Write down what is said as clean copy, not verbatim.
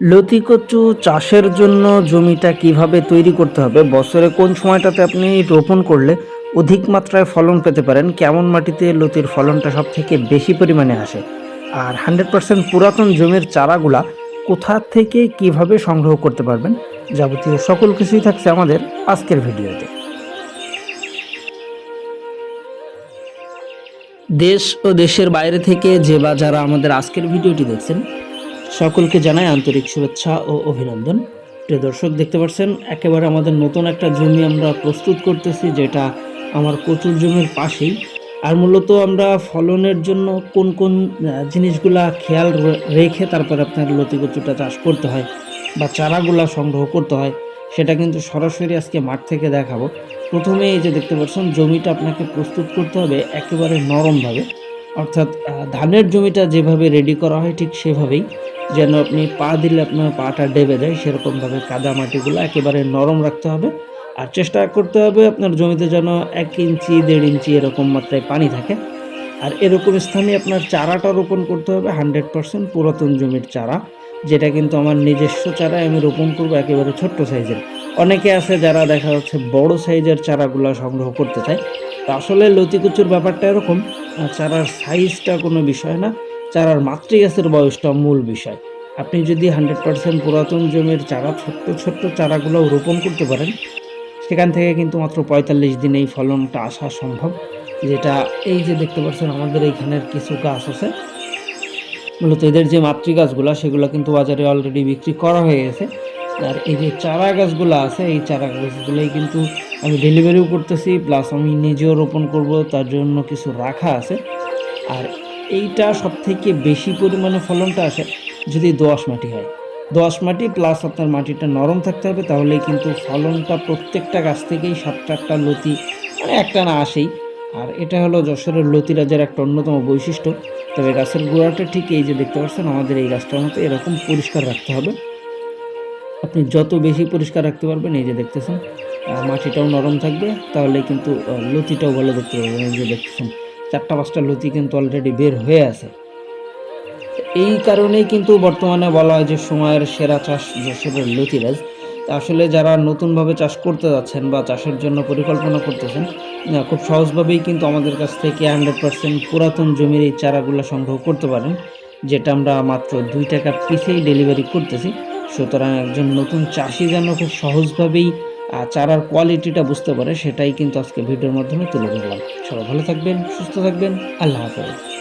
লতি কচু চাষের জন্য জমিটা কিভাবে তৈরি করতে হবে, বছরে কোন সময়টাতে আপনি রোপণ করলে অধিক মাত্রায় ফলন পেতে পারেন, কেমন মাটিতে লতির ফলনটা সবথেকে বেশি পরিমাণে আসে, আর 100% পুরাতন জমির চারাগুলা কোথা থেকে কিভাবে সংগ্রহ করতে পারবেন, যাবতীয় সকল কিছুই থাকছে আমাদের আজকের ভিডিওতে। দেশ ও দেশের বাইরে থেকে যে বা যারা আমাদের আজকের ভিডিওটি দেখছেন সকলকে জানাই আন্তরিক শুভেচ্ছা ও অভিনন্দন। প্রিয় দর্শক, দেখতে পাচ্ছেন একেবারে আমাদের নতুন একটা জমি আমরা প্রস্তুত করতেছি, যেটা আমার কচুর জমির পাশেই। আর মূলত আমরা ফলনের জন্য কোন কোন জিনিসগুলা খেয়াল রেখে তারপর আপনার লতি কচুটা চাষ করতে হয় বা চারাগুলা সংগ্রহ করতে হয়, সেটা কিন্তু সরাসরি আজকে মাঠ থেকে দেখাবো। প্রথমে এই যে দেখতে পাচ্ছেন, জমিটা আপনাকে প্রস্তুত করতে হবে একেবারে নরমভাবে, অর্থাৎ ধানের জমিটা যেভাবে রেডি করা হয় ঠিক সেভাবেই, যেন আপনি পা দিলে আপনার পাটা ডেবে যায় সেরকমভাবে কাদা মাটিগুলো একেবারে নরম রাখতে হবে। আর চেষ্টা করতে হবে আপনার জমিতে যেন 1 ইঞ্চি 1.5 ইঞ্চি এরকম মাত্রায় পানি থাকে। আর এরকম স্থানে আপনার চারাটা রোপণ করতে হবে 100% পুরাতন জমির চারা, যেটা কিন্তু আমার নিজস্ব চারাই আমি রোপণ করব একেবারে ছোট্ট সাইজের। অনেকে আছে যারা দেখা যাচ্ছে বড় সাইজের চারাগুলা সংগ্রহ করতে চায়। তো আসলে লতি কচুর ব্যাপারটা এরকম, চারার সাইজটা কোনো বিষয় না, চারার মাতৃগাছের বয়সটা মূল বিষয়। আপনি যদি 100% পুরাতন জমির চারা ছোট্ট ছোট্ট চারাগুলোও রোপণ করতে পারেন, সেখান থেকে কিন্তু মাত্র ৪৫ দিনেই ফলনটা আসা সম্ভব। যেটা এই যে দেখতে পাচ্ছেন আমাদের এইখানের কিছু গাছ আছে, মূলত এদের যে মাতৃ গাছগুলা সেগুলো কিন্তু বাজারে অলরেডি বিক্রি করা হয়ে গেছে। আর এই যে চারা গাছগুলো আছে, এই চারা গাছগুলোই কিন্তু আমি ডেলিভারিও করতেছি, প্লাস আমি নিজেও রোপণ করব, তার জন্য কিছু রাখা আছে। আর এইটা সবথেকে বেশি পরিমাণে ফলনটা আসে যদি দোআঁশ মাটি হয়। দোআঁশ মাটি প্লাস আপনার মাটিটা নরম থাকতে হবে, তাহলেই কিন্তু ফলনটা প্রত্যেকটা গাছ থেকেই ৭-৮টা লতি মানে একটানা আসেই। আর এটা হলো যশোরের লতিরাজের একটা অন্যতম বৈশিষ্ট্য। তবে গাছের গোড়াটা ঠিক এই যে দেখতে পাচ্ছেন আমাদের এই গাছটার মতো এরকম পরিষ্কার রাখতে হবে। আপনি যত বেশি পরিষ্কার রাখতে পারবেন, এই যে দেখতেছেন মাটিটাও নরম থাকবে, তাহলে কিন্তু লতিটাও ভালো দেখতে পারবেন। এই যে দেখতেছেন ৪টা-৫টা লতি কিন্তু অলরেডি বের হয়ে আছে। এই কারণেই কিন্তু বর্তমানে বলা হয় যে সময়ের সেরা চাষ যশোরের লতিরাজ। তা আসলে যারা নতুনভাবে চাষ করতে যাচ্ছেন বা চাষের জন্য পরিকল্পনা করতেছেন, খুব সহজভাবেই কিন্তু আমাদের কাছ থেকে 100% পুরাতন জমির এই চারাগুলা সংগ্রহ করতে পারেন, যেটা আমরা মাত্র ৳2 পিসেই ডেলিভারি করতেছি। সুতরাং একজন নতুন চাষি যেন খুব সহজভাবেই চারার কোয়ালিটিটা বুঝতে পারে, সেটাই কিন্তু আজকে ভিডিওর মাধ্যমে তুলে ধরলাম। সবাই ভালো থাকবেন, সুস্থ থাকবেন। আল্লাহ হাফেজ।